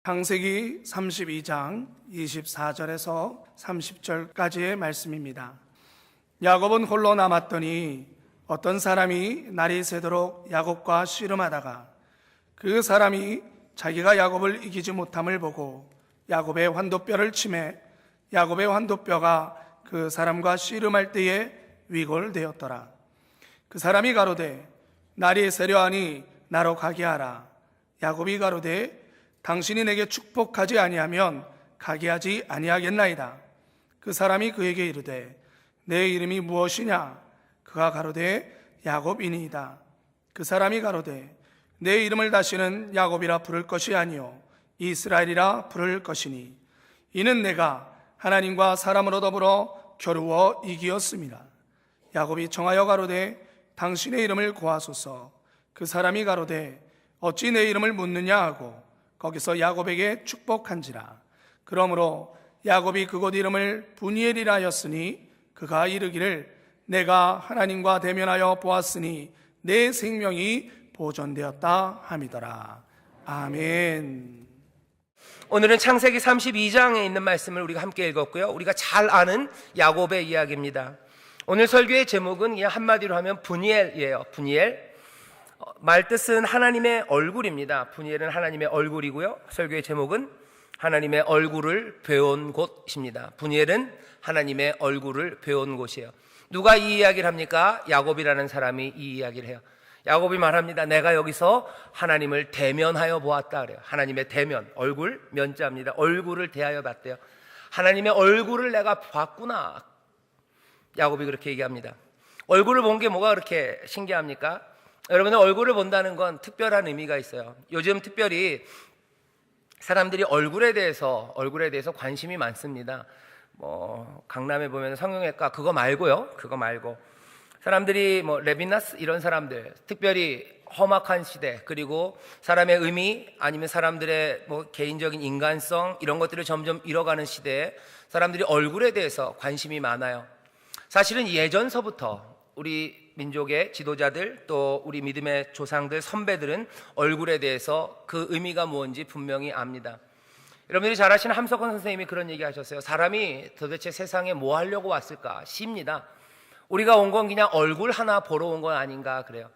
창세기 32장 24절에서 30절까지의 말씀입니다. 야곱은 홀로 남았더니 어떤 사람이 날이 새도록 야곱과 씨름하다가 그 사람이 자기가 야곱을 이기지 못함을 보고 야곱의 환도뼈를 치매 야곱의 환도뼈가 그 사람과 씨름할 때에 위골되었더라. 그 사람이 가로되 날이 새려하니 나로 가게 하라. 야곱이 가로되 당신이 내게 축복하지 아니하면 가게 하지 아니하겠나이다. 그 사람이 그에게 이르되 내 이름이 무엇이냐? 그가 가로되 야곱이니이다. 그 사람이 가로되 내 이름을 다시는 야곱이라 부를 것이 아니요 이스라엘이라 부를 것이니 이는 내가 하나님과 사람으로 더불어 겨루어 이기었습니다. 야곱이 청하여 가로되 당신의 이름을 고하소서. 그 사람이 가로되 어찌 내 이름을 묻느냐 하고 거기서 야곱에게 축복한지라. 그러므로 야곱이 그곳 이름을 브니엘이라 하였으니 그가 이르기를 내가 하나님과 대면하여 보았으니 내 생명이 보존되었다 함이더라. 아멘. 오늘은 창세기 32장에 있는 말씀을 우리가 함께 읽었고요. 우리가 잘 아는 야곱의 이야기입니다. 오늘 설교의 제목은 그냥 한마디로 하면 브니엘이에요. 브니엘. 말뜻은 하나님의 얼굴입니다. 브니엘은 하나님의 얼굴이고요. 설교의 제목은 하나님의 얼굴을 배운 곳입니다. 브니엘은 하나님의 얼굴을 배운 곳이에요. 누가 이 이야기를 합니까? 야곱이라는 사람이 이 이야기를 해요. 야곱이 말합니다. 내가 여기서 하나님을 대면하여 보았다 그래요. 하나님의 대면, 얼굴, 면자입니다. 얼굴을 대하여 봤대요. 하나님의 얼굴을 내가 봤구나. 야곱이 그렇게 얘기합니다. 얼굴을 본 게 뭐가 그렇게 신기합니까? 여러분의 얼굴을 본다는 건 특별한 의미가 있어요. 요즘 특별히 사람들이 얼굴에 대해서 관심이 많습니다. 강남에 보면 성형외과 그거 말고요. 그거 말고 사람들이 레비나스 이런 사람들, 특별히 험악한 시대, 그리고 사람의 의미 아니면 사람들의 개인적인 인간성 이런 것들을 점점 잃어가는 시대에 사람들이 얼굴에 대해서 관심이 많아요. 사실은 예전서부터 우리 민족의 지도자들 또 우리 믿음의 조상들 선배들은 얼굴에 대해서 그 의미가 무엇인지 분명히 압니다. 여러분들이 잘 아시는 함석헌 선생님이 그런 얘기 하셨어요. 사람이 도대체 세상에 뭐 하려고 왔을까 싶니다. 우리가 온 건 그냥 얼굴 하나 보러 온 건 아닌가 그래요.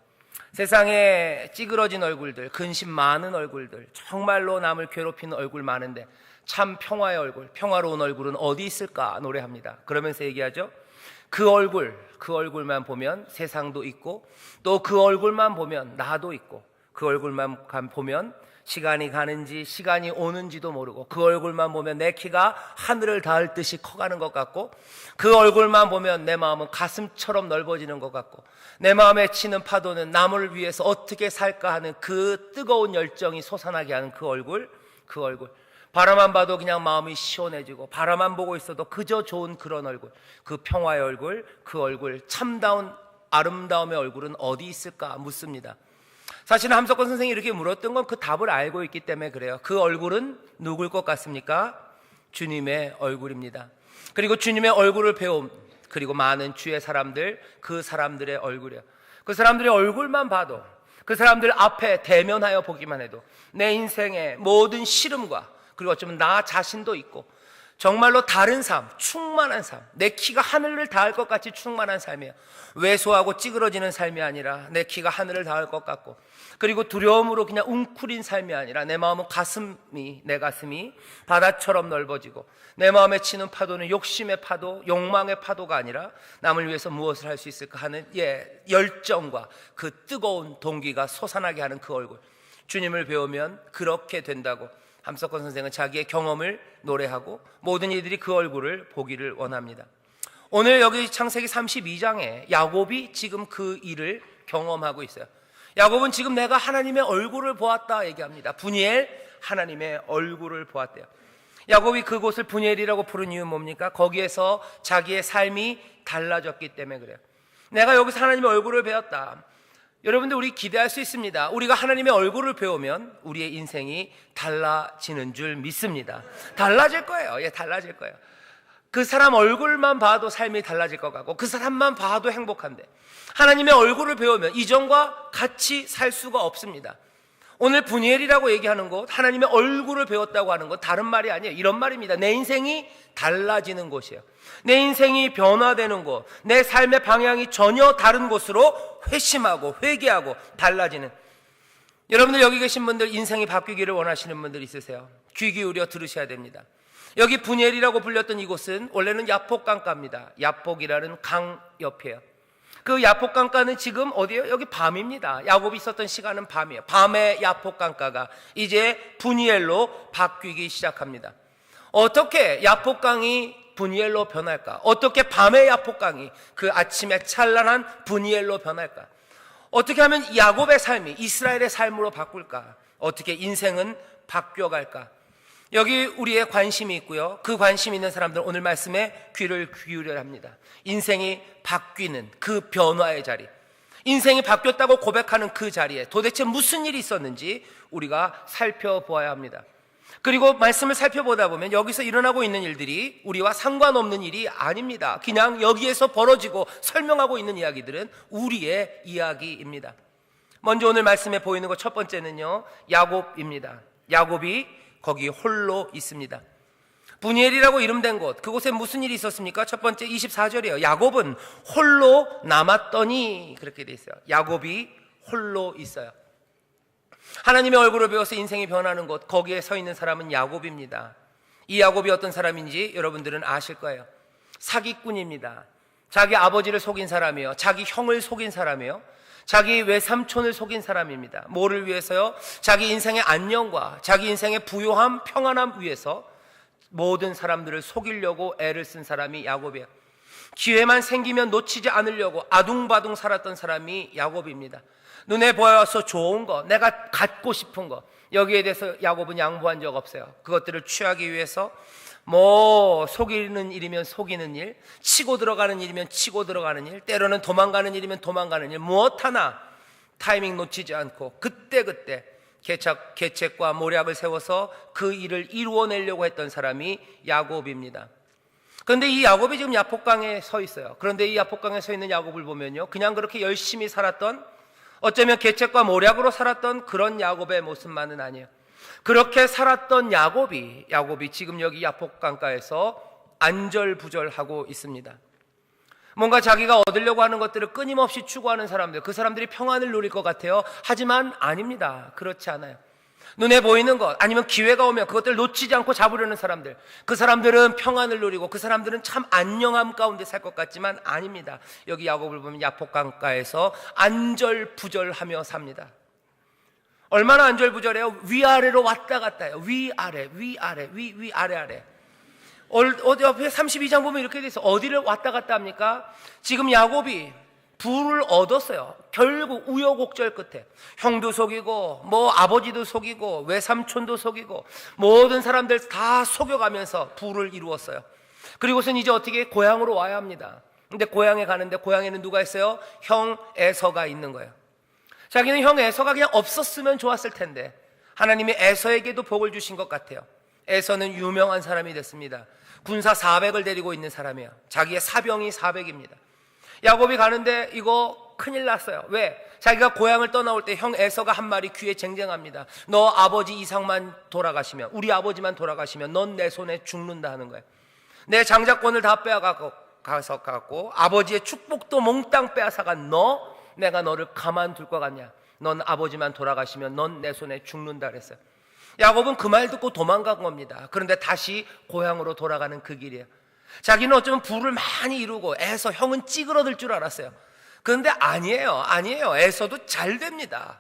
세상에 찌그러진 얼굴들, 근심 많은 얼굴들, 정말로 남을 괴롭히는 얼굴 많은데 참 평화의 얼굴, 평화로운 얼굴은 어디 있을까 노래합니다. 그러면서 얘기하죠. 그 얼굴만 보면 세상도 있고 또 그 얼굴만 보면 나도 있고 그 얼굴만 보면 시간이 가는지 시간이 오는지도 모르고 그 얼굴만 보면 내 키가 하늘을 닿을 듯이 커가는 것 같고 그 얼굴만 보면 내 마음은 가슴처럼 넓어지는 것 같고 내 마음에 치는 파도는 남을 위해서 어떻게 살까 하는 그 뜨거운 열정이 솟아나게 하는 그 얼굴 바라만 봐도 그냥 마음이 시원해지고 바라만 보고 있어도 그저 좋은 그런 얼굴, 그 평화의 얼굴, 그 얼굴, 참다운 아름다움의 얼굴은 어디 있을까 묻습니다. 사실은 함석헌 선생님이 이렇게 물었던 건 그 답을 알고 있기 때문에 그래요. 그 얼굴은 누굴 것 같습니까? 주님의 얼굴입니다. 그리고 주님의 얼굴을 배움, 그리고 많은 주의 사람들, 그 사람들의 얼굴이에요. 그 사람들의 얼굴만 봐도, 그 사람들 앞에 대면하여 보기만 해도 내 인생의 모든 시름과 그리고 어쩌면 나 자신도 있고 정말로 다른 삶, 충만한 삶, 내 키가 하늘을 닿을 것 같이 충만한 삶이에요. 왜소하고 찌그러지는 삶이 아니라 내 키가 하늘을 닿을 것 같고 그리고 두려움으로 그냥 웅크린 삶이 아니라 내 마음은 내 가슴이 바다처럼 넓어지고 내 마음에 치는 파도는 욕심의 파도, 욕망의 파도가 아니라 남을 위해서 무엇을 할 수 있을까 하는 열정과 그 뜨거운 동기가 솟아나게 하는 그 얼굴, 주님을 배우면 그렇게 된다고 함석헌 선생은 자기의 경험을 노래하고 모든 이들이 그 얼굴을 보기를 원합니다. 오늘 여기 창세기 32장에 야곱이 지금 그 일을 경험하고 있어요. 야곱은 지금 내가 하나님의 얼굴을 보았다 얘기합니다. 브니엘, 하나님의 얼굴을 보았대요. 야곱이 그곳을 브니엘이라고 부른 이유는 뭡니까? 거기에서 자기의 삶이 달라졌기 때문에 그래요. 내가 여기서 하나님의 얼굴을 배웠다. 여러분들 우리 기대할 수 있습니다. 우리가 하나님의 얼굴을 배우면 우리의 인생이 달라지는 줄 믿습니다. 달라질 거예요. 달라질 거예요. 그 사람 얼굴만 봐도 삶이 달라질 것 같고 그 사람만 봐도 행복한데 하나님의 얼굴을 배우면 이전과 같이 살 수가 없습니다. 오늘 분이엘이라고 얘기하는 것, 하나님의 얼굴을 배웠다고 하는 것 다른 말이 아니에요. 이런 말입니다. 내 인생이 달라지는 곳이에요. 내 인생이 변화되는 곳, 내 삶의 방향이 전혀 다른 곳으로 회심하고 회개하고 달라지는. 여러분들 여기 계신 분들 인생이 바뀌기를 원하시는 분들 있으세요? 귀 기울여 들으셔야 됩니다. 여기 분이엘이라고 불렸던 이곳은 원래는 야폭강가입니다. 야폭이라는 강 옆이에요. 그 야폭강가는 지금 어디예요? 여기 밤입니다. 야곱이 있었던 시간은 밤이에요. 밤의 야폭강가가 이제 분이엘로 바뀌기 시작합니다. 어떻게 야폭강이 분이엘로 변할까? 어떻게 밤의 야폭강이 그 아침에 찬란한 분이엘로 변할까? 어떻게 하면 야곱의 삶이 이스라엘의 삶으로 바꿀까? 어떻게 인생은 바뀌어갈까? 여기 우리의 관심이 있고요. 그 관심 있는 사람들은 오늘 말씀에 귀를 기울여야 합니다. 인생이 바뀌는 그 변화의 자리, 인생이 바뀌었다고 고백하는 그 자리에 도대체 무슨 일이 있었는지 우리가 살펴보아야 합니다. 그리고 말씀을 살펴보다 보면 여기서 일어나고 있는 일들이 우리와 상관없는 일이 아닙니다. 그냥 여기에서 벌어지고 설명하고 있는 이야기들은 우리의 이야기입니다. 먼저 오늘 말씀에 보이는 것 첫 번째는요, 야곱입니다. 야곱이 거기 홀로 있습니다. 분이엘이라고 이름된 곳, 그곳에 무슨 일이 있었습니까? 첫 번째 24절이에요. 야곱은 홀로 남았더니, 그렇게 돼 있어요. 야곱이 홀로 있어요. 하나님의 얼굴을 배워서 인생이 변하는 곳, 거기에 서 있는 사람은 야곱입니다. 이 야곱이 어떤 사람인지 여러분들은 아실 거예요. 사기꾼입니다. 자기 아버지를 속인 사람이요, 자기 형을 속인 사람이요, 자기 외삼촌을 속인 사람입니다. 뭐를 위해서요? 자기 인생의 안녕과 자기 인생의 부요함, 평안함 위해서 모든 사람들을 속이려고 애를 쓴 사람이 야곱이에요. 기회만 생기면 놓치지 않으려고 아둥바둥 살았던 사람이 야곱입니다. 눈에 보여서 좋은 거, 내가 갖고 싶은 거, 여기에 대해서 야곱은 양보한 적 없어요. 그것들을 취하기 위해서 속이는 일이면 속이는 일, 치고 들어가는 일이면 치고 들어가는 일, 때로는 도망가는 일이면 도망가는 일, 무엇 하나 타이밍 놓치지 않고 그때그때 계책과 모략을 세워서 그 일을 이루어내려고 했던 사람이 야곱입니다. 그런데 이 야곱이 지금 야폭강에 서 있어요. 그런데 이 야폭강에 서 있는 야곱을 보면요, 그냥 그렇게 열심히 살았던, 어쩌면 계책과 모략으로 살았던 그런 야곱의 모습만은 아니에요. 그렇게 살았던 야곱이 지금 여기 야폭강가에서 안절부절하고 있습니다. 뭔가 자기가 얻으려고 하는 것들을 끊임없이 추구하는 사람들, 그 사람들이 평안을 누릴 것 같아요. 하지만 아닙니다. 그렇지 않아요. 눈에 보이는 것, 아니면 기회가 오면 그것들을 놓치지 않고 잡으려는 사람들, 그 사람들은 평안을 누리고 그 사람들은 참 안녕함 가운데 살 것 같지만 아닙니다. 여기 야곱을 보면 야폭강가에서 안절부절하며 삽니다. 얼마나 안절부절해요? 위아래로 왔다 갔다 해요. 위아래, 위아래, 위아래. 어디 앞에 32장 보면 이렇게 돼 있어. 어디를 왔다 갔다 합니까? 지금 야곱이 부를 얻었어요. 결국 우여곡절 끝에 형도 속이고 아버지도 속이고 외삼촌도 속이고 모든 사람들 다 속여가면서 부를 이루었어요. 그리고선 이제 어떻게 고향으로 와야 합니다. 근데 고향에 가는데 고향에는 누가 있어요? 형 에서가 있는 거예요. 자기는 형 에서가 그냥 없었으면 좋았을 텐데 하나님이 에서에게도 복을 주신 것 같아요. 에서는 유명한 사람이 됐습니다. 군사 400을 데리고 있는 사람이에요. 자기의 사병이 400입니다. 야곱이 가는데 이거 큰일 났어요. 왜? 자기가 고향을 떠나올 때 형 에서가 한 말이 귀에 쟁쟁합니다. 너 아버지 이삭만 돌아가시면, 우리 아버지만 돌아가시면 넌 내 손에 죽는다 하는 거예요. 내 장자권을 다 빼앗아갖고 아버지의 축복도 몽땅 빼앗아간 내가 너를 가만둘 것 같냐? 넌 아버지만 돌아가시면 넌 내 손에 죽는다 그랬어요. 야곱은 그 말 듣고 도망간 겁니다. 그런데 다시 고향으로 돌아가는 그 길이에요. 자기는 어쩌면 부를 많이 이루고 에서 형은 찌그러들 줄 알았어요. 그런데 아니에요. 에서도 잘 됩니다.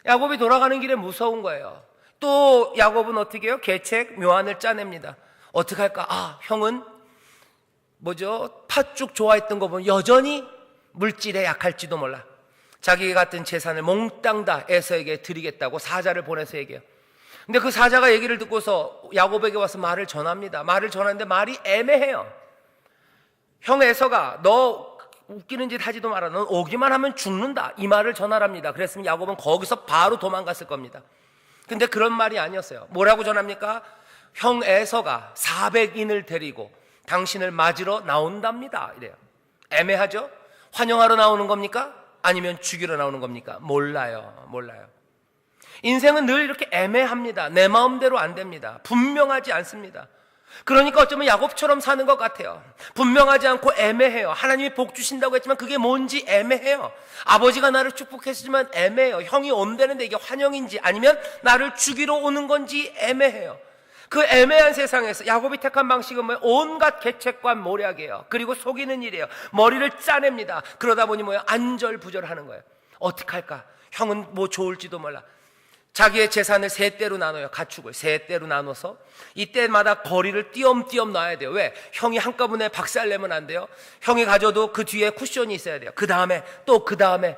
야곱이 돌아가는 길에 무서운 거예요. 또 야곱은 어떻게 해요? 계책 묘안을 짜냅니다. 어떻게 할까? 형은 팥죽 좋아했던 거 보면 여전히 물질에 약할지도 몰라. 자기 같은 재산을 몽땅 다 에서에게 드리겠다고 사자를 보내서 얘기해요. 근데 그 사자가 얘기를 듣고서 야곱에게 와서 말을 전합니다. 말을 전하는데 말이 애매해요. 형 에서가 너 웃기는 짓 하지도 마라. 넌 오기만 하면 죽는다. 이 말을 전하랍니다. 그랬으면 야곱은 거기서 바로 도망갔을 겁니다. 근데 그런 말이 아니었어요. 뭐라고 전합니까? 형 에서가 400인을 데리고 당신을 맞으러 나온답니다. 이래요. 애매하죠? 환영하러 나오는 겁니까? 아니면 죽이러 나오는 겁니까? 몰라요. 인생은 늘 이렇게 애매합니다. 내 마음대로 안 됩니다. 분명하지 않습니다. 그러니까 어쩌면 야곱처럼 사는 것 같아요. 분명하지 않고 애매해요. 하나님이 복 주신다고 했지만 그게 뭔지 애매해요. 아버지가 나를 축복했지만 애매해요. 형이 온다는데 이게 환영인지 아니면 나를 죽이러 오는 건지 애매해요. 그 애매한 세상에서 야곱이 택한 방식은 뭐예요? 온갖 계책과 모략이에요. 그리고 속이는 일이에요. 머리를 짜냅니다. 그러다 보니 뭐예요? 안절부절하는 거예요. 어떡할까? 형은 뭐 좋을지도 몰라. 자기의 재산을 세 대로 나눠요. 가축을 세 대로 나눠서 이때마다 거리를 띄엄띄엄 놔야 돼요. 왜? 형이 한꺼번에 박살내면 안 돼요. 형이 가져도 그 뒤에 쿠션이 있어야 돼요. 그 다음에 또 그 다음에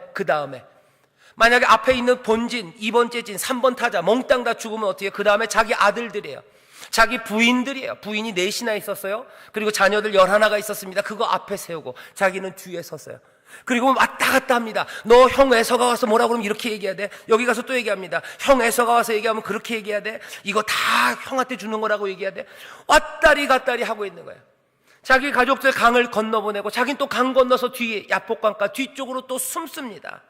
만약에 앞에 있는 본진, 2번째 진, 3번 타자 몽땅 다 죽으면 어떻게 해요? 그 다음에 자기 아들들이에요. 자기 부인들이에요. 부인이 4이나 있었어요. 그리고 자녀들 11가 있었습니다. 그거 앞에 세우고 자기는 뒤에 섰어요. 그리고 왔다 갔다 합니다. 너 형 에서가 와서 뭐라 그러면 이렇게 얘기해야 돼. 여기 가서 또 얘기합니다. 형 에서가 와서 얘기하면 그렇게 얘기해야 돼. 이거 다 형한테 주는 거라고 얘기해야 돼. 왔다리 갔다리 하고 있는 거예요. 자기 가족들 강을 건너보내고 자기는 또 강 건너서 뒤에 야복강가 뒤쪽으로 또 숨습니다.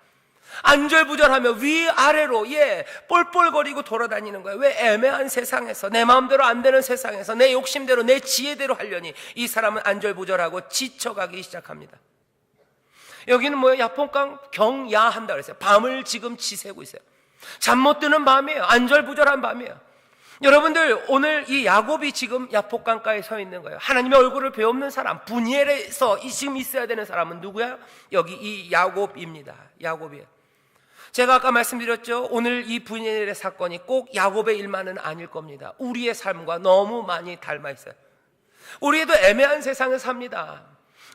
안절부절하며 위아래로 뻘뻘거리고 돌아다니는 거예요. 왜? 애매한 세상에서, 내 마음대로 안 되는 세상에서 내 욕심대로 내 지혜대로 하려니 이 사람은 안절부절하고 지쳐가기 시작합니다. 여기는 뭐예요? 야복강 경야한다 그랬어요. 밤을 지금 지새고 있어요. 잠 못 드는 밤이에요. 안절부절한 밤이에요. 여러분들, 오늘 이 야곱이 지금 야복강가에 서 있는 거예요. 하나님의 얼굴을 배우는 사람, 분이엘에서 지금 있어야 되는 사람은 누구야? 여기 이 야곱입니다. 야곱이에요. 제가 아까 말씀드렸죠. 오늘 이 분이엘의 사건이 꼭 야곱의 일만은 아닐 겁니다. 우리의 삶과 너무 많이 닮아 있어요. 우리도 애매한 세상을 삽니다.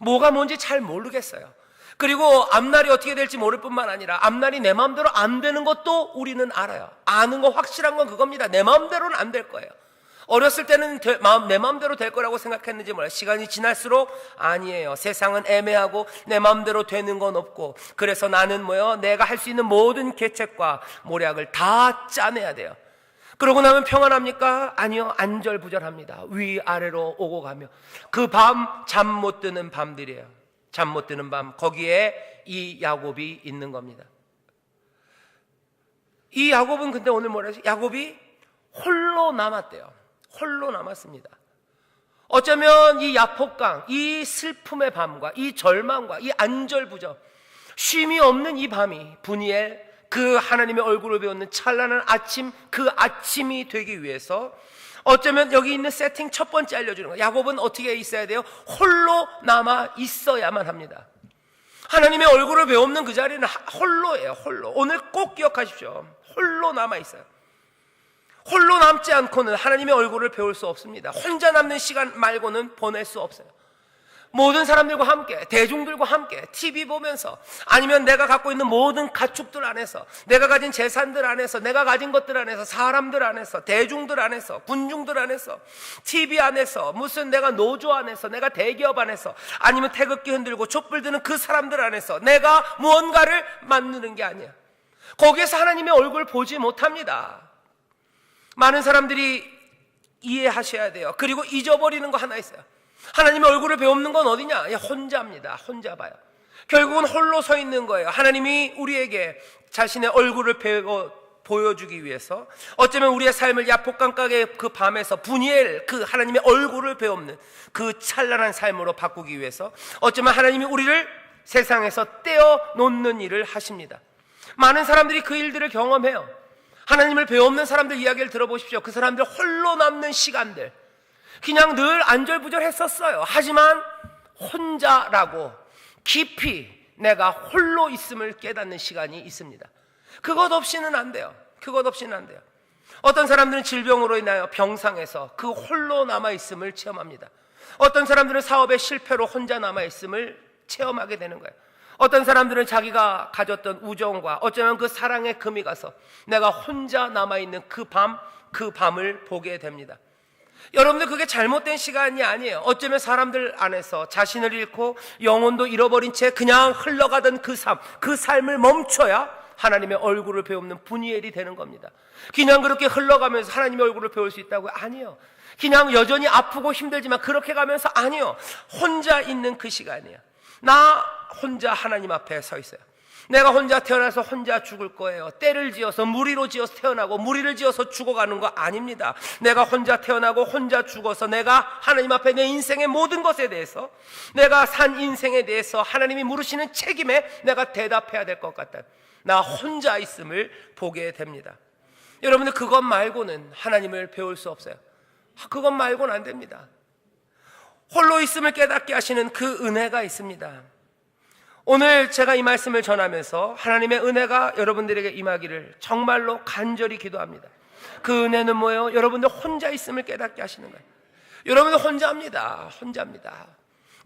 뭐가 뭔지 잘 모르겠어요. 그리고 앞날이 어떻게 될지 모를 뿐만 아니라 앞날이 내 마음대로 안 되는 것도 우리는 알아요. 아는 거 확실한 건 그겁니다. 내 마음대로는 안 될 거예요. 어렸을 때는 내 마음대로 될 거라고 생각했는지 몰라요. 시간이 지날수록 아니에요. 세상은 애매하고 내 마음대로 되는 건 없고, 그래서 나는 내가 할 수 있는 모든 계책과 모략을 다 짜내야 돼요. 그러고 나면 평안합니까? 아니요. 안절부절합니다. 위아래로 오고 가며 그 밤 잠 못 드는 밤들이에요. 잠 못 드는 밤, 거기에 이 야곱이 있는 겁니다. 이 야곱은 근데 오늘 뭐라 했어요? 야곱이 홀로 남았대요. 홀로 남았습니다. 어쩌면 이 야복강, 이 슬픔의 밤과 이 절망과 이 안절부절, 쉼이 없는 이 밤이 분이엘, 그 하나님의 얼굴을 배우는 찬란한 아침, 그 아침이 되기 위해서 어쩌면 여기 있는 세팅 첫 번째 알려주는 거예요. 야곱은 어떻게 있어야 돼요? 홀로 남아 있어야만 합니다. 하나님의 얼굴을 배우는 그 자리는 홀로예요. 홀로. 오늘 꼭 기억하십시오. 홀로 남아 있어요. 홀로 남지 않고는 하나님의 얼굴을 배울 수 없습니다. 혼자 남는 시간 말고는 보낼 수 없어요. 모든 사람들과 함께, 대중들과 함께 TV 보면서, 아니면 내가 갖고 있는 모든 가축들 안에서, 내가 가진 재산들 안에서, 내가 가진 것들 안에서, 사람들 안에서, 대중들 안에서, 군중들 안에서, TV 안에서, 무슨 내가 노조 안에서, 내가 대기업 안에서, 아니면 태극기 흔들고 촛불 드는 그 사람들 안에서 내가 무언가를 만드는 게 아니야. 거기에서 하나님의 얼굴 보지 못합니다. 많은 사람들이 이해하셔야 돼요. 그리고 잊어버리는 거 하나 있어요. 하나님의 얼굴을 배우는 건 어디냐? 혼자입니다. 혼자 봐요. 결국은 홀로 서 있는 거예요. 하나님이 우리에게 자신의 얼굴을 보여주기 위해서, 어쩌면 우리의 삶을 야복강가의 그 밤에서 분이엘, 그 하나님의 얼굴을 배우는 그 찬란한 삶으로 바꾸기 위해서, 어쩌면 하나님이 우리를 세상에서 떼어놓는 일을 하십니다. 많은 사람들이 그 일들을 경험해요. 하나님을 배우는 사람들 이야기를 들어보십시오. 그 사람들 홀로 남는 시간들, 그냥 늘 안절부절했었어요. 하지만 혼자라고 깊이 내가 홀로 있음을 깨닫는 시간이 있습니다. 그것 없이는 안 돼요. 그것 없이는 안 돼요. 어떤 사람들은 질병으로 인하여 병상에서 그 홀로 남아있음을 체험합니다. 어떤 사람들은 사업의 실패로 혼자 남아있음을 체험하게 되는 거예요. 어떤 사람들은 자기가 가졌던 우정과 어쩌면 그 사랑의 금이 가서 내가 혼자 남아있는 그 밤을 보게 됩니다. 여러분들, 그게 잘못된 시간이 아니에요. 어쩌면 사람들 안에서 자신을 잃고 영혼도 잃어버린 채 그냥 흘러가던 그 삶을 멈춰야 하나님의 얼굴을 배우는 분이엘이 되는 겁니다. 그냥 그렇게 흘러가면서 하나님의 얼굴을 배울 수 있다고요? 아니요. 그냥 여전히 아프고 힘들지만 그렇게 가면서 아니요. 혼자 있는 그 시간이에요. 나 혼자 하나님 앞에 서 있어요. 내가 혼자 태어나서 혼자 죽을 거예요. 때를 지어서 무리로 지어서 태어나고 무리를 지어서 죽어가는 거 아닙니다. 내가 혼자 태어나고 혼자 죽어서 내가 하나님 앞에 내 인생의 모든 것에 대해서, 내가 산 인생에 대해서 하나님이 물으시는 책임에 내가 대답해야 될 것 같다. 나 혼자 있음을 보게 됩니다. 여러분들, 그것 말고는 하나님을 배울 수 없어요. 그것 말고는 안 됩니다. 홀로 있음을 깨닫게 하시는 그 은혜가 있습니다. 오늘 제가 이 말씀을 전하면서 하나님의 은혜가 여러분들에게 임하기를 정말로 간절히 기도합니다. 그 은혜는 뭐예요? 여러분들 혼자 있음을 깨닫게 하시는 거예요. 여러분들 혼자입니다.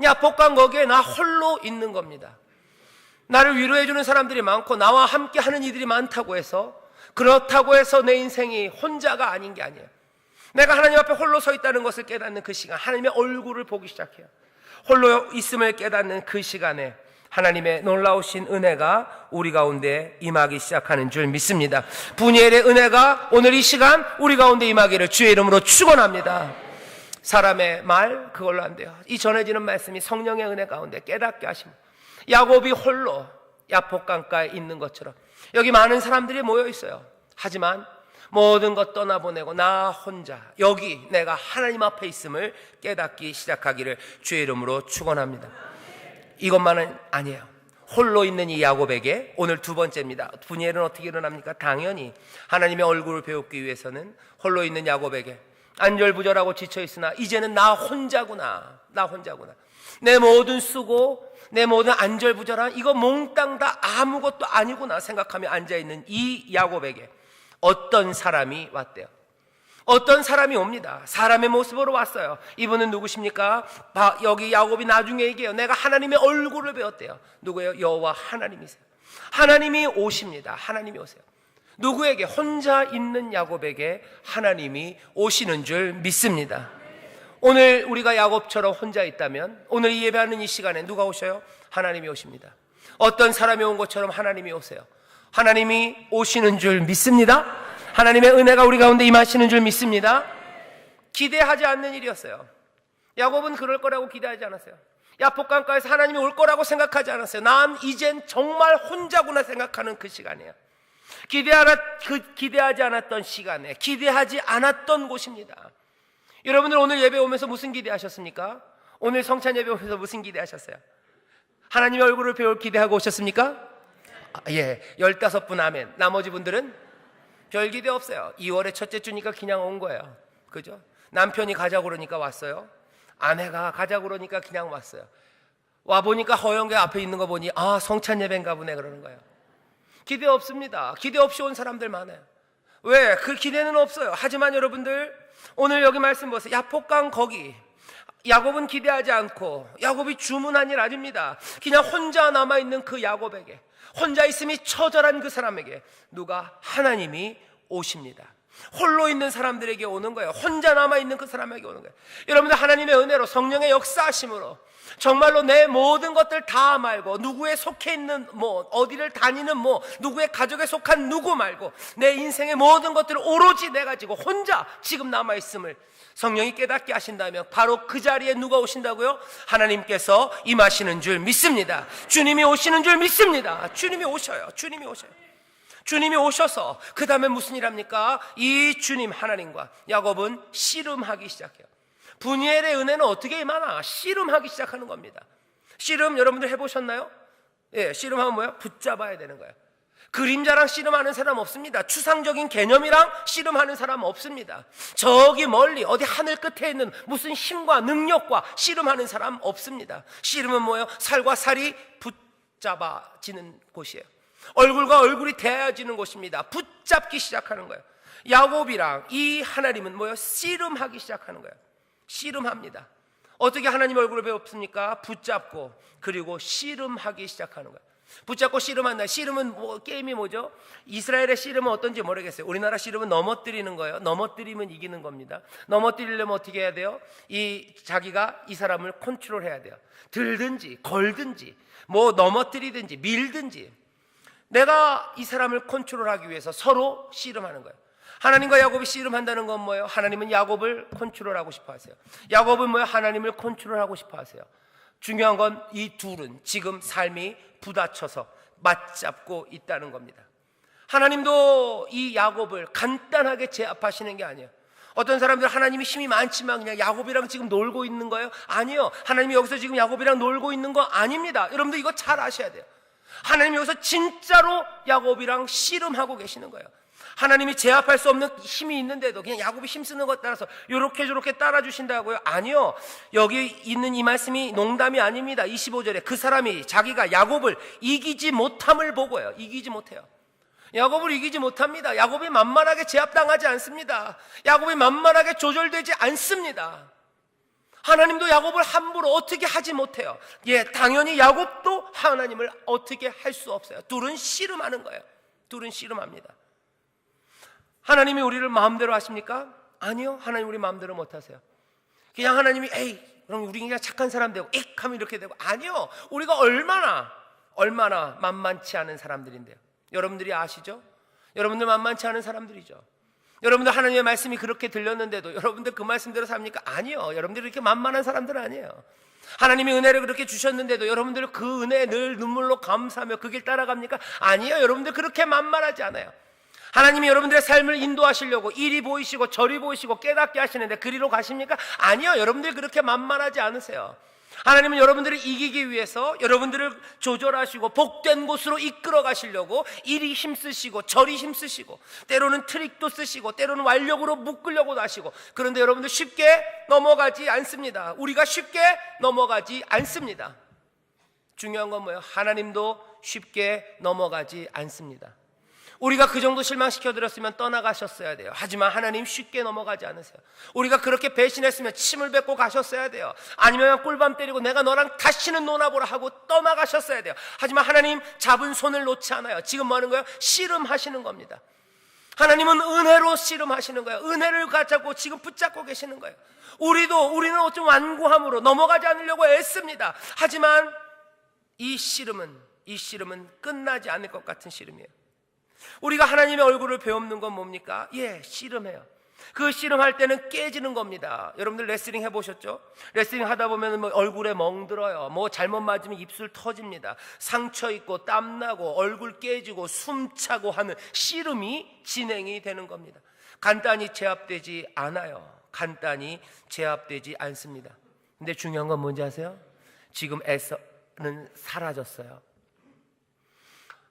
야복강 거기에 나 홀로 있는 겁니다. 나를 위로해주는 사람들이 많고 나와 함께 하는 이들이 많다고 해서, 그렇다고 해서 내 인생이 혼자가 아닌 게 아니에요. 내가 하나님 앞에 홀로 서 있다는 것을 깨닫는 그 시간, 하나님의 얼굴을 보기 시작해요. 홀로 있음을 깨닫는 그 시간에 하나님의 놀라우신 은혜가 우리 가운데 임하기 시작하는 줄 믿습니다. 분이엘의 은혜가 오늘 이 시간 우리 가운데 임하기를 주의 이름으로 축원합니다. 사람의 말 그걸로 안 돼요. 이 전해지는 말씀이 성령의 은혜 가운데 깨닫게 하십니다. 야곱이 홀로 야복강가에 있는 것처럼 여기 많은 사람들이 모여 있어요. 하지만 모든 것 떠나보내고 나 혼자 여기 내가 하나님 앞에 있음을 깨닫기 시작하기를 주의 이름으로 축원합니다. 이것만은 아니에요. 홀로 있는 이 야곱에게 오늘 두 번째입니다. 분이엘은 어떻게 일어납니까? 당연히 하나님의 얼굴을 배우기 위해서는 홀로 있는 야곱에게 안절부절하고 지쳐있으나 이제는 나 혼자구나. 내 모든 수고, 내 모든 안절부절한 이거 몽땅 다 아무것도 아니구나 생각하며 앉아있는 이 야곱에게 어떤 사람이 왔대요. 어떤 사람이 옵니다. 사람의 모습으로 왔어요. 이분은 누구십니까? 여기 야곱이 나중에 얘기해요. 내가 하나님의 얼굴을 배웠대요. 누구예요? 여호와 하나님이세요. 하나님이 오십니다. 하나님이 오세요. 누구에게? 혼자 있는 야곱에게 하나님이 오시는 줄 믿습니다. 오늘 우리가 야곱처럼 혼자 있다면 오늘 이 예배하는 이 시간에 누가 오셔요? 하나님이 오십니다. 어떤 사람이 온 것처럼 하나님이 오세요. 하나님이 오시는 줄 믿습니다. 하나님의 은혜가 우리 가운데 임하시는 줄 믿습니다. 기대하지 않는 일이었어요. 야곱은 그럴 거라고 기대하지 않았어요. 야복강가에서 하나님이 올 거라고 생각하지 않았어요. 난 이젠 정말 혼자구나 생각하는 그 시간이에요. 기대하지 않았던 시간에 기대하지 않았던 곳입니다. 여러분들 오늘 예배 오면서 무슨 기대하셨습니까? 오늘 성찬 예배 오면서 무슨 기대하셨어요? 하나님의 얼굴을 배울 기대하고 오셨습니까? 예, 15분 아멘. 나머지 분들은 별 기대 없어요. 2월의 첫째 주니까 그냥 온 거예요. 그죠? 남편이 가자고 그러니까 왔어요. 아내가 가자고 그러니까 그냥 왔어요. 와보니까 허영계 앞에 있는 거 보니 성찬 예배인가 보네 그러는 거예요. 기대 없습니다. 기대 없이 온 사람들 많아요. 왜? 그 기대는 없어요. 하지만 여러분들 오늘 여기 말씀 보세요. 야복강 거기 야곱은 기대하지 않고 야곱이 주문한 일 아닙니다. 그냥 혼자 남아있는 그 야곱에게, 혼자 있음이 처절한 그 사람에게 누가? 하나님이 오십니다. 홀로 있는 사람들에게 오는 거예요. 혼자 남아있는 그 사람에게 오는 거예요. 여러분들 하나님의 은혜로 성령의 역사하심으로 정말로 내 모든 것들 다 말고 누구에 속해 있는 어디를 다니는 누구의 가족에 속한 누구 말고 내 인생의 모든 것들을 오로지 내 가지고 혼자 지금 남아있음을 성령이 깨닫게 하신다면 바로 그 자리에 누가 오신다고요? 하나님께서 임하시는 줄 믿습니다. 주님이 오시는 줄 믿습니다. 주님이 오셔요. 주님이 오셔서 그 다음에 무슨 일 합니까? 이 주님 하나님과 야곱은 씨름하기 시작해요. 분이엘의 은혜는 어떻게 임하나? 씨름하기 시작하는 겁니다. 씨름 여러분들 해보셨나요? 예, 씨름하면 뭐예요? 붙잡아야 되는 거예요. 그림자랑 씨름하는 사람 없습니다. 추상적인 개념이랑 씨름하는 사람 없습니다. 저기 멀리 어디 하늘 끝에 있는 무슨 힘과 능력과 씨름하는 사람 없습니다. 씨름은 뭐예요? 살과 살이 붙잡아지는 곳이에요. 얼굴과 얼굴이 대해지는 곳입니다. 붙잡기 시작하는 거예요. 야곱이랑 이 하나님은 뭐예요? 씨름하기 시작하는 거예요. 씨름합니다. 어떻게 하나님 얼굴을 배웠습니까? 붙잡고 그리고 씨름하기 시작하는 거예요. 붙잡고 씨름한다. 씨름은 게임이 뭐죠? 이스라엘의 씨름은 어떤지 모르겠어요. 우리나라 씨름은 넘어뜨리는 거예요. 넘어뜨리면 이기는 겁니다. 넘어뜨리려면 어떻게 해야 돼요? 자기가 이 사람을 컨트롤해야 돼요. 들든지 걸든지 넘어뜨리든지 밀든지 내가 이 사람을 컨트롤하기 위해서 서로 씨름하는 거예요. 하나님과 야곱이 씨름한다는 건 뭐예요? 하나님은 야곱을 컨트롤하고 싶어 하세요. 야곱은 뭐예요? 하나님을 컨트롤하고 싶어 하세요. 중요한 건 이 둘은 지금 삶이 부딪혀서 맞잡고 있다는 겁니다. 하나님도 이 야곱을 간단하게 제압하시는 게 아니에요. 어떤 사람들 하나님이 힘이 많지만 그냥 야곱이랑 지금 놀고 있는 거예요? 아니요. 하나님이 여기서 지금 야곱이랑 놀고 있는 거 아닙니다. 여러분들 이거 잘 아셔야 돼요. 하나님이 여기서 진짜로 야곱이랑 씨름하고 계시는 거예요. 하나님이 제압할 수 없는 힘이 있는데도 그냥 야곱이 힘쓰는 것 따라서 요렇게 저렇게 따라주신다고요? 아니요. 여기 있는 이 말씀이 농담이 아닙니다. 25절에 그 사람이 자기가 야곱을 이기지 못함을 보고요. 이기지 못해요. 야곱을 이기지 못합니다. 야곱이 만만하게 제압당하지 않습니다. 야곱이 만만하게 조절되지 않습니다. 하나님도 야곱을 함부로 어떻게 하지 못해요. 예, 당연히 야곱도 하나님을 어떻게 할 수 없어요. 둘은 씨름하는 거예요. 둘은 씨름합니다. 하나님이 우리를 마음대로 하십니까? 아니요. 하나님 우리 마음대로 못 하세요. 그냥 하나님이 에이 그럼 우리 그냥 착한 사람 되고 익 하면 이렇게 되고 아니요. 우리가 얼마나 만만치 않은 사람들인데요. 여러분들이 아시죠? 여러분들 만만치 않은 사람들이죠. 여러분들 하나님의 말씀이 그렇게 들렸는데도 여러분들 그 말씀대로 삽니까? 아니요. 여러분들이 그렇게 만만한 사람들은 아니에요. 하나님이 은혜를 그렇게 주셨는데도 여러분들 그 은혜에 늘 눈물로 감사하며 그 길 따라갑니까? 아니요. 여러분들 그렇게 만만하지 않아요. 하나님이 여러분들의 삶을 인도하시려고 이리 보이시고 저리 보이시고 깨닫게 하시는데 그리로 가십니까? 아니요. 여러분들 그렇게 만만하지 않으세요. 하나님은 여러분들을 이기기 위해서 여러분들을 조절하시고 복된 곳으로 이끌어 가시려고 이리 힘쓰시고 저리 힘쓰시고 때로는 트릭도 쓰시고 때로는 완력으로 묶으려고도 하시고 그런데 여러분들 쉽게 넘어가지 않습니다. 우리가 쉽게 넘어가지 않습니다. 중요한 건 뭐예요? 하나님도 쉽게 넘어가지 않습니다. 우리가 그 정도 실망시켜드렸으면 떠나가셨어야 돼요. 하지만 하나님 쉽게 넘어가지 않으세요. 우리가 그렇게 배신했으면 침을 뱉고 가셨어야 돼요. 아니면 꿀밤 때리고 내가 너랑 다시는 논아보라 하고 떠나가셨어야 돼요. 하지만 하나님 잡은 손을 놓지 않아요. 지금 뭐 하는 거예요? 씨름하시는 겁니다. 하나님은 은혜로 씨름하시는 거예요. 은혜를 갖잡고 지금 붙잡고 계시는 거예요. 우리는 어쩜 완고함으로 넘어가지 않으려고 애씁니다. 하지만 이 씨름은 끝나지 않을 것 같은 씨름이에요. 우리가 하나님의 얼굴을 배우는 건 뭡니까? 예, 씨름해요. 그 씨름할 때는 깨지는 겁니다. 여러분들 레슬링 해보셨죠? 레슬링 하다 보면 뭐 얼굴에 멍들어요. 뭐 잘못 맞으면 입술 터집니다. 상처 있고 땀나고 얼굴 깨지고 숨차고 하는 씨름이 진행이 되는 겁니다. 간단히 제압되지 않아요. 간단히 제압되지 않습니다. 근데 중요한 건 뭔지 아세요? 지금 에서는 사라졌어요.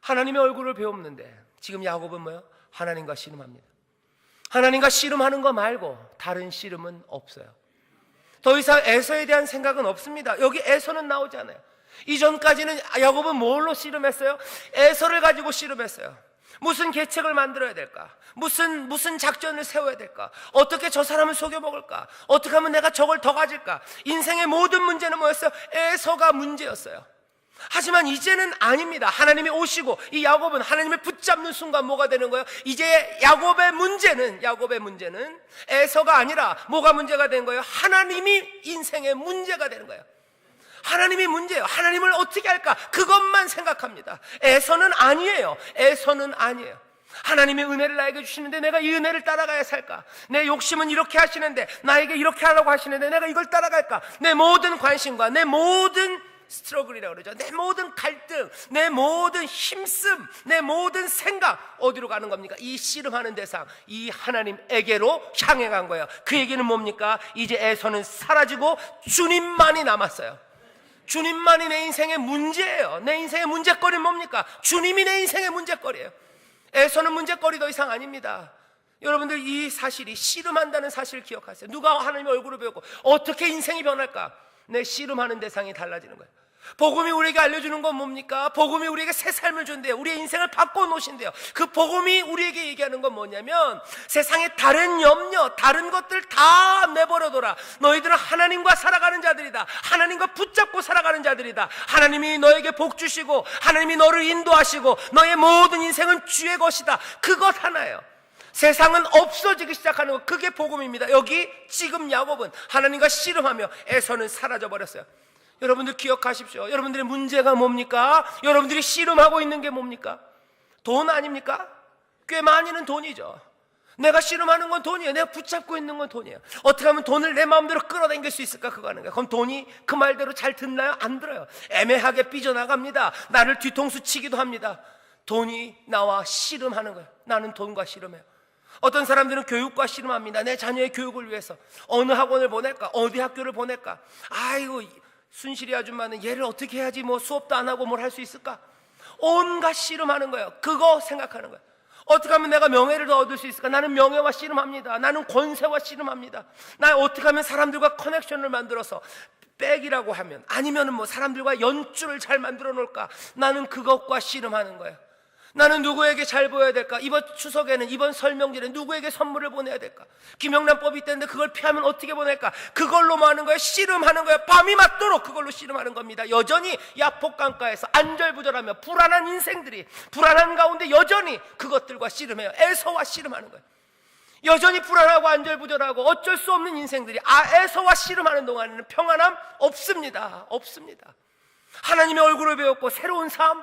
하나님의 얼굴을 배웠는데 지금 야곱은 뭐예요? 하나님과 씨름합니다. 하나님과 씨름하는 거 말고 다른 씨름은 없어요. 더 이상 에서에 대한 생각은 없습니다. 여기 에서는 나오지 않아요. 이전까지는 야곱은 뭘로 씨름했어요? 에서를 가지고 씨름했어요. 무슨 계책을 만들어야 될까? 무슨 작전을 세워야 될까? 어떻게 저 사람을 속여먹을까? 어떻게 하면 내가 저걸 더 가질까? 인생의 모든 문제는 뭐였어요? 에서가 문제였어요. 하지만 이제는 아닙니다. 하나님이 오시고 이 야곱은 하나님을 붙잡는 순간 뭐가 되는 거예요? 이제 야곱의 문제는 에서가 아니라 뭐가 문제가 된 거예요? 하나님이 인생의 문제가 되는 거예요. 하나님이 문제예요. 하나님을 어떻게 할까? 그것만 생각합니다. 에서는 아니에요. 하나님이 은혜를 나에게 주시는데 내가 이 은혜를 따라가야 살까? 내 욕심은 이렇게 하시는데 나에게 이렇게 하라고 하시는데 내가 이걸 따라갈까? 내 모든 관심과 내 모든 스트러글이라고 그러죠. 내 모든 갈등, 내 모든 힘씀, 내 모든 생각 어디로 가는 겁니까? 이 씨름하는 대상, 이 하나님에게로 향해 간 거예요. 그 얘기는 뭡니까? 이제 에서는 사라지고 주님만이 남았어요. 주님만이 내 인생의 문제예요. 내 인생의 문제거리는 뭡니까? 주님이 내 인생의 문제거리예요. 에서는 문제거리 더 이상 아닙니다. 여러분들 이 사실이 씨름한다는 사실을 기억하세요. 누가 하나님의 얼굴을 배웠고 어떻게 인생이 변할까? 내 씨름하는 대상이 달라지는 거예요. 복음이 우리에게 알려주는 건 뭡니까? 복음이 우리에게 새 삶을 준대요. 우리의 인생을 바꿔놓으신대요. 그 복음이 우리에게 얘기하는 건 뭐냐면 세상의 다른 염려, 다른 것들 다 내버려둬라. 너희들은 하나님과 살아가는 자들이다. 하나님과 붙잡고 살아가는 자들이다. 하나님이 너에게 복 주시고 하나님이 너를 인도하시고 너의 모든 인생은 주의 것이다. 그것 하나예요. 세상은 없어지기 시작하는 것, 그게 복음입니다. 여기 지금 야곱은 하나님과 씨름하며 에서는 사라져버렸어요. 여러분들 기억하십시오. 여러분들의 문제가 뭡니까? 여러분들이 씨름하고 있는 게 뭡니까? 돈 아닙니까? 꽤 많이는 돈이죠. 내가 씨름하는 건 돈이에요. 내가 붙잡고 있는 건 돈이에요. 어떻게 하면 돈을 내 마음대로 끌어당길 수 있을까? 그거 하는 거예요. 그럼 돈이 그 말대로 잘 듣나요? 안 들어요. 애매하게 삐져나갑니다. 나를 뒤통수 치기도 합니다. 돈이 나와 씨름하는 거예요. 나는 돈과 씨름해요. 어떤 사람들은 교육과 씨름합니다. 내 자녀의 교육을 위해서 어느 학원을 보낼까? 어디 학교를 보낼까? 아이고, 순실이 아줌마는 얘를 어떻게 해야지 뭐 수업도 안 하고 뭘 할 수 있을까? 온갖 씨름하는 거예요. 그거 생각하는 거예요. 어떻게 하면 내가 명예를 더 얻을 수 있을까? 나는 명예와 씨름합니다. 나는 권세와 씨름합니다. 나 어떻게 하면 사람들과 커넥션을 만들어서 백이라고 하면, 아니면은 뭐 사람들과 연줄을 잘 만들어 놓을까? 나는 그것과 씨름하는 거예요. 나는 누구에게 잘 보여야 될까? 이번 추석에는, 이번 설명절에 누구에게 선물을 보내야 될까? 김영란법이 있다는데 그걸 피하면 어떻게 보낼까? 그걸로 하는 거예요. 씨름하는 거예요. 밤이 맞도록 그걸로 씨름하는 겁니다. 여전히 야폭강가에서 안절부절하며 불안한 인생들이 불안한 가운데 여전히 그것들과 씨름해요. 에서와 씨름하는 거예요. 여전히 불안하고 안절부절하고 어쩔 수 없는 인생들이 에서와 씨름하는 동안에는 평안함 없습니다. 없습니다. 하나님의 얼굴을 배웠고 새로운 삶,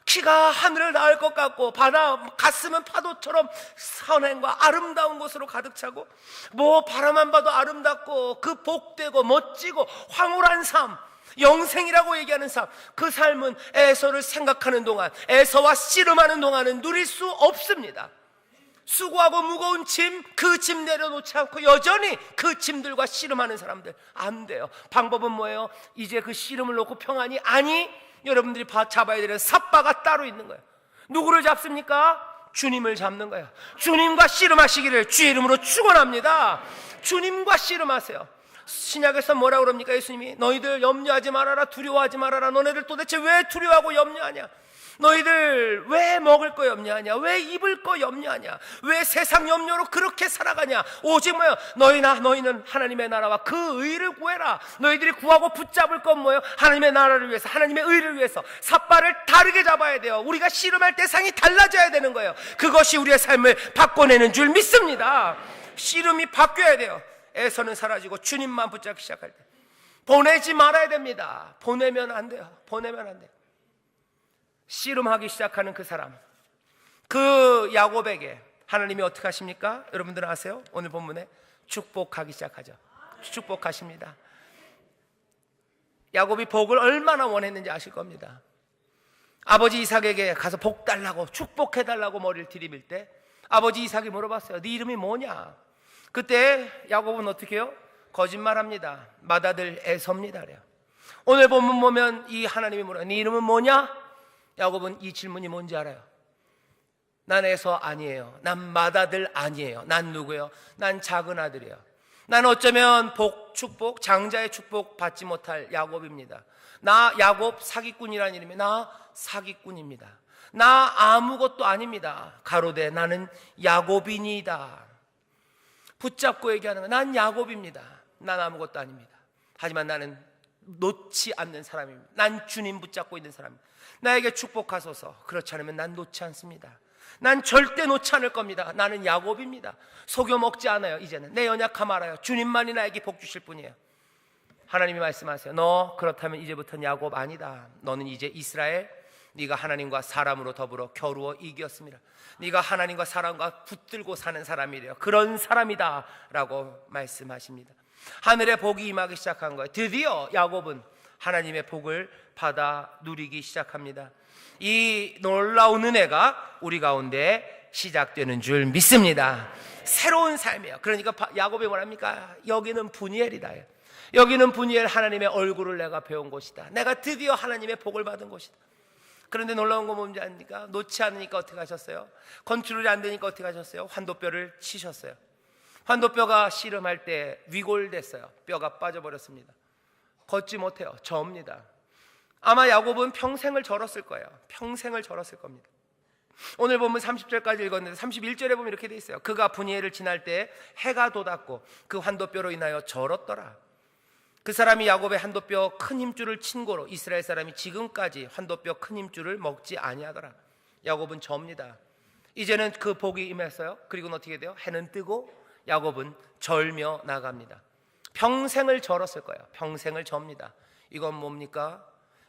키가 하늘을 닿을 것 같고 바다 가슴은 파도처럼 선행과 아름다운 곳으로 가득 차고, 뭐 바라만 봐도 아름답고 그 복되고 멋지고 황홀한 삶, 영생이라고 얘기하는 삶, 그 삶은 에서를 생각하는 동안, 에서와 씨름하는 동안은 누릴 수 없습니다. 수고하고 무거운 짐, 그 짐 내려놓지 않고 여전히 그 짐들과 씨름하는 사람들 안 돼요. 방법은 뭐예요? 이제 그 씨름을 놓고 평안히, 아니, 여러분들이 잡아야 되는 삿바가 따로 있는 거예요. 누구를 잡습니까? 주님을 잡는 거예요. 주님과 씨름하시기를 주의 이름으로 축원합니다. 주님과 씨름하세요. 신약에서 뭐라고 그럽니까? 예수님이 너희들 염려하지 말아라, 두려워하지 말아라. 너네들 도대체 왜 두려워하고 염려하냐? 너희들 왜 먹을 거 염려하냐? 왜 입을 거 염려하냐? 왜 세상 염려로 그렇게 살아가냐? 오직 뭐예요? 너희는 하나님의 나라와 그 의를 구해라. 너희들이 구하고 붙잡을 건 뭐예요? 하나님의 나라를 위해서, 하나님의 의를 위해서 삿발을 다르게 잡아야 돼요. 우리가 씨름할 대상이 달라져야 되는 거예요. 그것이 우리의 삶을 바꿔내는 줄 믿습니다. 씨름이 바뀌어야 돼요. 에서는 사라지고 주님만 붙잡기 시작할 때 보내지 말아야 됩니다. 보내면 안 돼요. 보내면 안 돼요. 씨름하기 시작하는 그 사람, 그 야곱에게 하나님이 어떻게 하십니까? 여러분들은 아세요? 오늘 본문에 축복하기 시작하죠. 축복하십니다. 야곱이 복을 얼마나 원했는지 아실 겁니다. 아버지 이삭에게 가서 복 달라고, 축복해달라고 머리를 들이밀 때 아버지 이삭이 물어봤어요. 네 이름이 뭐냐? 그때 야곱은 어떻게 해요? 거짓말합니다. 맏아들 에서입니다 그래요. 오늘 본문 보면 이 하나님이 물어요. 네 이름은 뭐냐? 야곱은 이 질문이 뭔지 알아요. 난 에서 아니에요. 난 맏아들 아니에요. 난 누구예요? 난 작은 아들이에요. 난 어쩌면 복, 축복, 장자의 축복 받지 못할 야곱입니다. 나 야곱 사기꾼이라는 이름이, 나 사기꾼입니다. 나 아무것도 아닙니다. 가로되 나는 야곱이니이다. 붙잡고 얘기하는 거야. 난 야곱입니다. 난 아무것도 아닙니다. 하지만 나는 놓지 않는 사람입니다. 난 주님 붙잡고 있는 사람입니다. 나에게 축복하소서. 그렇지 않으면 난 놓지 않습니다. 난 절대 놓지 않을 겁니다. 나는 야곱입니다. 속여 먹지 않아요. 이제는 내 연약함 알아요. 주님만이 나에게 복 주실 분이에요. 하나님이 말씀하세요. 너 그렇다면 이제부터는 야곱 아니다. 너는 이제 이스라엘, 네가 하나님과 사람으로 더불어 겨루어 이겼습니다. 네가 하나님과 사람과 붙들고 사는 사람이래요. 그런 사람이다 라고 말씀하십니다. 하늘의 복이 임하기 시작한 거예요. 드디어 야곱은 하나님의 복을 받아 누리기 시작합니다. 이 놀라운 은혜가 우리 가운데 시작되는 줄 믿습니다. 새로운 삶이에요. 그러니까 야곱이 뭐랍니까? 여기는 분이엘이다. 여기는 분이엘, 하나님의 얼굴을 내가 배운 곳이다. 내가 드디어 하나님의 복을 받은 곳이다. 그런데 놀라운 건 뭔지 아닙니까? 놓지 않으니까 어떻게 하셨어요? 컨트롤이 안 되니까 어떻게 하셨어요? 환도뼈를 치셨어요. 환도뼈가 씨름할 때 위골됐어요. 뼈가 빠져버렸습니다. 걷지 못해요. 저입니다. 아마 야곱은 평생을 절었을 거예요. 평생을 절었을 겁니다. 오늘 보면 30절까지 읽었는데 31절에 보면 이렇게 돼 있어요. 그가 분이엘을 지날 때 해가 돋았고 그 환도뼈로 인하여 절었더라. 그 사람이 야곱의 환도뼈 큰 힘줄을 친 고로 이스라엘 사람이 지금까지 환도뼈 큰 힘줄을 먹지 아니하더라. 야곱은 접니다. 이제는 그 복이 임했어요. 그리고는 어떻게 돼요? 해는 뜨고 야곱은 절며 나갑니다. 평생을 절었을 거예요. 평생을 접니다. 이건 뭡니까?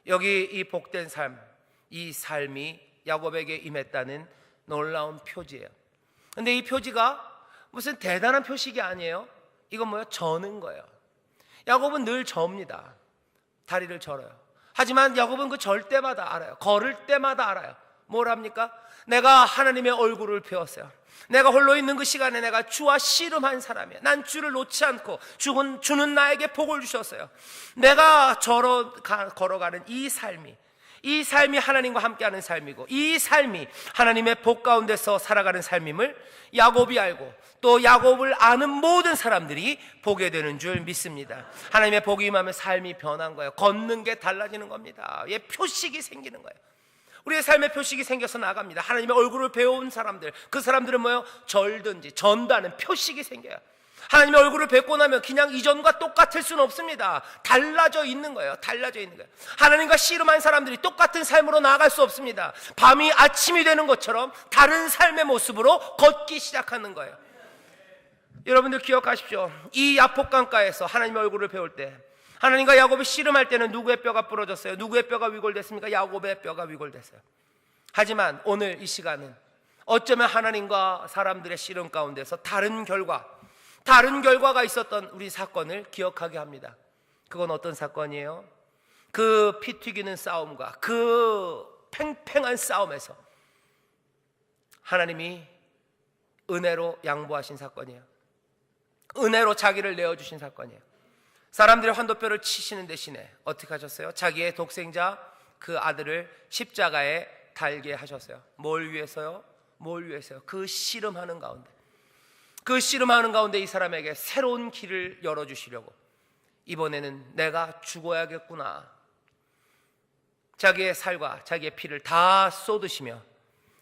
여기 이 복된 삶, 이 삶이 야곱에게 임했다는 놀라운 표지예요. 근데 이 표지가 무슨 대단한 표식이 아니에요. 이건 뭐예요? 저는 거예요. 야곱은 늘 접니다. 다리를 절어요. 하지만 야곱은 그 절 때마다 알아요. 걸을 때마다 알아요. 뭘 합니까? 내가 하나님의 얼굴을 배웠어요. 내가 홀로 있는 그 시간에 내가 주와 씨름한 사람이에요. 난 주를 놓지 않고 주는 나에게 복을 주셨어요. 내가 걸어가는 이 삶이 하나님과 함께하는 삶이고, 이 삶이 하나님의 복 가운데서 살아가는 삶임을 야곱이 알고 또 야곱을 아는 모든 사람들이 보게 되는 줄 믿습니다. 하나님의 복이 임하면 삶이 변한 거예요. 걷는 게 달라지는 겁니다. 예, 표식이 생기는 거예요. 우리의 삶의 표식이 생겨서 나갑니다. 하나님의 얼굴을 배운 사람들, 그 사람들은 뭐예요? 절든지 전다는 표식이 생겨요. 하나님의 얼굴을 뵙고 나면 그냥 이전과 똑같을 수는 없습니다. 달라져 있는 거예요. 달라져 있는 거예요. 하나님과 씨름한 사람들이 똑같은 삶으로 나아갈 수 없습니다. 밤이 아침이 되는 것처럼 다른 삶의 모습으로 걷기 시작하는 거예요. 여러분들 기억하십시오. 이 야복강가에서 하나님의 얼굴을 배울 때, 하나님과 야곱이 씨름할 때는 누구의 뼈가 부러졌어요? 누구의 뼈가 위골됐습니까? 야곱의 뼈가 위골됐어요. 하지만 오늘 이 시간은 어쩌면 하나님과 사람들의 씨름 가운데서 다른 결과가 있었던 우리 사건을 기억하게 합니다. 그건 어떤 사건이에요? 그 피 튀기는 싸움과 그 팽팽한 싸움에서 하나님이 은혜로 양보하신 사건이에요. 은혜로 자기를 내어주신 사건이에요. 사람들의 환도뼈를 치시는 대신에 어떻게 하셨어요? 자기의 독생자 그 아들을 십자가에 달게 하셨어요. 뭘 위해서요? 뭘 위해서요? 그 씨름하는 가운데 이 사람에게 새로운 길을 열어주시려고, 이번에는 내가 죽어야겠구나, 자기의 살과 자기의 피를 다 쏟으시며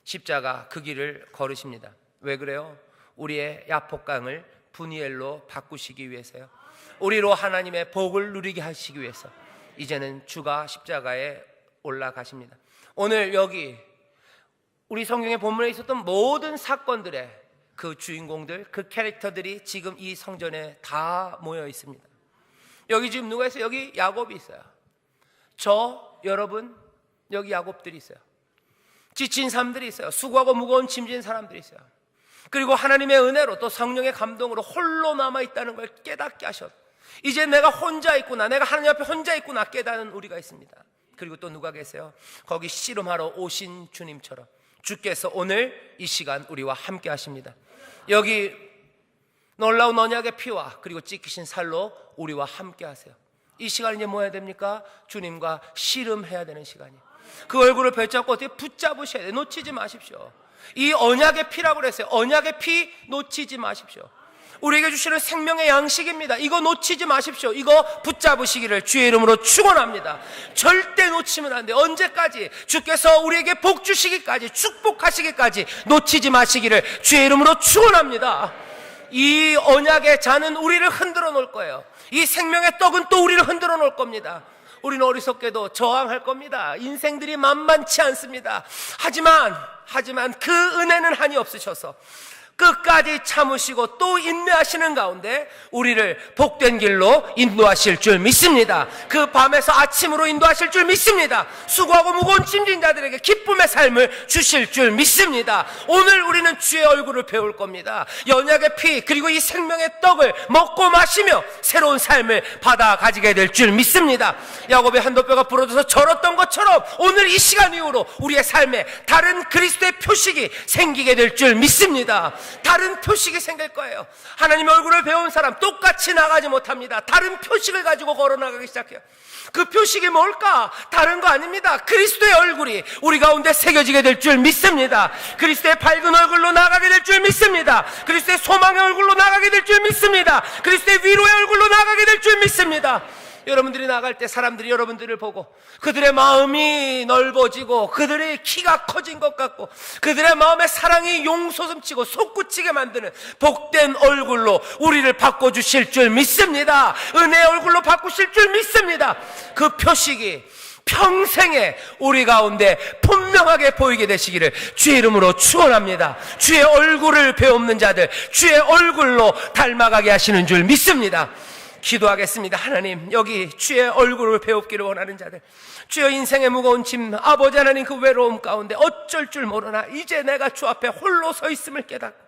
십자가 그 길을 걸으십니다. 왜 그래요? 우리의 야복강을 분이엘로 바꾸시기 위해서요. 우리로 하나님의 복을 누리게 하시기 위해서 이제는 주가 십자가에 올라가십니다. 오늘 여기 우리 성경의 본문에 있었던 모든 사건들의 그 주인공들, 그 캐릭터들이 지금 이 성전에 다 모여 있습니다. 여기 지금 누가 있어요? 여기 야곱이 있어요. 여러분, 여기 야곱들이 있어요. 지친 사람들이 있어요. 수고하고 무거운 짐진 사람들이 있어요. 그리고 하나님의 은혜로 또 성령의 감동으로 홀로 남아있다는 걸 깨닫게 하셨. 이제 내가 혼자 있구나, 내가 하나님 앞에 혼자 있구나 깨닫는 우리가 있습니다. 그리고 또 누가 계세요? 거기 씨름하러 오신 주님처럼 주께서 오늘 이 시간 우리와 함께 하십니다. 여기 놀라운 언약의 피와 그리고 찢기신 살로 우리와 함께 하세요. 이 시간 이제 뭐 해야 됩니까? 주님과 씨름해야 되는 시간이에요. 그 얼굴을 붙잡고 어떻게 붙잡으셔야 돼요. 놓치지 마십시오. 이 언약의 피라고 그랬어요. 언약의 피 놓치지 마십시오. 우리에게 주시는 생명의 양식입니다. 이거 놓치지 마십시오. 이거 붙잡으시기를 주의 이름으로 축원합니다. 절대 놓치면 안 돼요. 언제까지? 주께서 우리에게 복 주시기까지, 축복하시기까지 놓치지 마시기를 주의 이름으로 축원합니다. 이 언약의 잔은 우리를 흔들어 놓을 거예요. 이 생명의 떡은 또 우리를 흔들어 놓을 겁니다. 우리는 어리석게도 저항할 겁니다. 인생들이 만만치 않습니다. 하지만 그 은혜는 한이 없으셔서 끝까지 참으시고 또 인내하시는 가운데 우리를 복된 길로 인도하실 줄 믿습니다. 그 밤에서 아침으로 인도하실 줄 믿습니다. 수고하고 무거운 짐진 자들에게 기쁨의 삶을 주실 줄 믿습니다. 오늘 우리는 주의 얼굴을 배울 겁니다. 언약의 피 그리고 이 생명의 떡을 먹고 마시며 새로운 삶을 받아 가지게 될 줄 믿습니다. 야곱의 한도뼈가 부러져서 절었던 것처럼 오늘 이 시간 이후로 우리의 삶에 다른 그리스도의 표식이 생기게 될 줄 믿습니다. 다른 표식이 생길 거예요. 하나님의 얼굴을 배운 사람 똑같이 나가지 못합니다. 다른 표식을 가지고 걸어나가기 시작해요. 그 표식이 뭘까? 다른 거 아닙니다. 그리스도의 얼굴이 우리 가운데 새겨지게 될 줄 믿습니다. 그리스도의 밝은 얼굴로 나가게 될 줄 믿습니다. 그리스도의 소망의 얼굴로 나가게 될 줄 믿습니다. 그리스도의 위로의 얼굴로 나가게 될 줄 믿습니다. 여러분들이 나갈 때 사람들이 여러분들을 보고 그들의 마음이 넓어지고 그들의 키가 커진 것 같고 그들의 마음에 사랑이 용솟음치고 솟구치게 만드는 복된 얼굴로 우리를 바꿔주실 줄 믿습니다. 은혜의 얼굴로 바꾸실 줄 믿습니다. 그 표식이 평생에 우리 가운데 분명하게 보이게 되시기를 주의 이름으로 축원합니다. 주의 얼굴을 배우는 자들 주의 얼굴로 닮아가게 하시는 줄 믿습니다. 기도하겠습니다. 하나님, 여기 주의 얼굴을 배웁기를 원하는 자들, 주의 인생의 무거운 짐, 아버지 하나님 그 외로움 가운데 어쩔 줄 모르나 이제 내가 주 앞에 홀로 서 있음을 깨닫고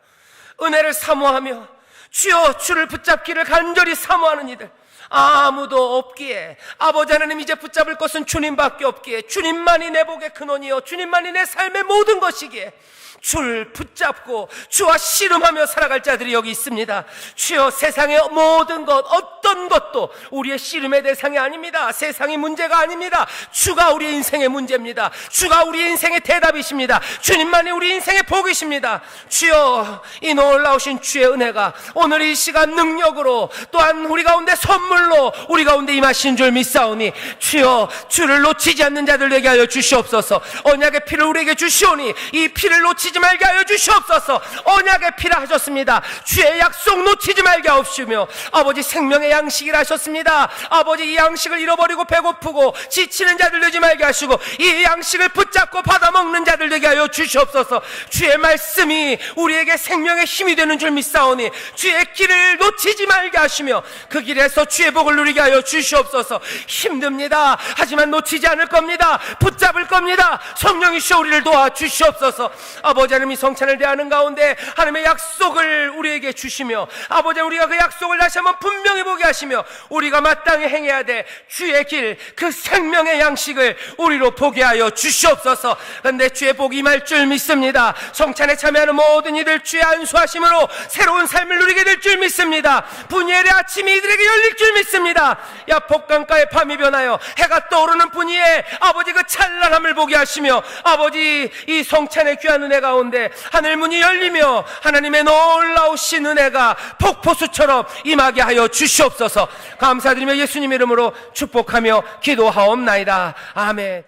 은혜를 사모하며 주여 주를 붙잡기를 간절히 사모하는 이들 아무도 없기에, 아버지 하나님 이제 붙잡을 것은 주님밖에 없기에, 주님만이 내 복의 근원이요 주님만이 내 삶의 모든 것이기에 주를 붙잡고 주와 씨름하며 살아갈 자들이 여기 있습니다. 주여, 세상의 모든 것, 어떤 것도 우리의 씨름의 대상이 아닙니다. 세상이 문제가 아닙니다. 주가 우리 인생의 문제입니다. 주가 우리 인생의 대답이십니다. 주님만이 우리 인생의 복이십니다. 주여, 이 놀라우신 주의 은혜가 오늘 이 시간 능력으로, 또한 우리 가운데 선물로 우리 가운데 임하신 줄 믿사오니, 주여, 주를 놓치지 않는 자들 되게 하여 주시옵소서. 언약의 피를 우리에게 주시오니 이 피를 놓치지 말게 하여 주시옵소서. 언약의 피라 하셨습니다. 주의 약속 놓치지 말게 하옵시며, 아버지 생명의 양식이라 하셨습니다. 아버지 이 양식을 잃어버리고 배고프고 지치는 자들 되지 말게 하시고, 이 양식을 붙잡고 받아먹는 자들 되게 하여 주시옵소서. 주의 말씀이 우리에게 생명의 힘이 되는 줄 믿사오니 주의 길을 놓치지 말게 하시며 그 길에서 주의 복을 누리게 하여 주시옵소서. 힘듭니다. 하지만 놓치지 않을 겁니다. 붙잡을 겁니다. 성령이시여 우리를 도와주시옵소서. 아버지 하나님, 이 성찬을 대하는 가운데 하나님의 약속을 우리에게 주시며, 아버지 우리가 그 약속을 다시 한번 분명히 보게 하시며, 우리가 마땅히 행해야 될 주의 길, 그 생명의 양식을 우리로 보게 하여 주시옵소서. 그런데 주의 복이 임할 줄 믿습니다. 성찬에 참여하는 모든 이들 주의 안수하심으로 새로운 삶을 누리게 될 줄 믿습니다. 분이엘의 아침이 이들에게 열릴 줄 믿습니다. 야복강가의 밤이 변하여 해가 떠오르는 분이엘, 아버지 그 찬란함을 보게 하시며, 아버지 이 성찬의 귀한 은혜 가운데 하늘 문이 열리며 하나님의 놀라우신 은혜가 폭포수처럼 임하게 하여 주시옵소서. 감사드리며 예수님 이름으로 축복하며 기도하옵나이다. 아멘.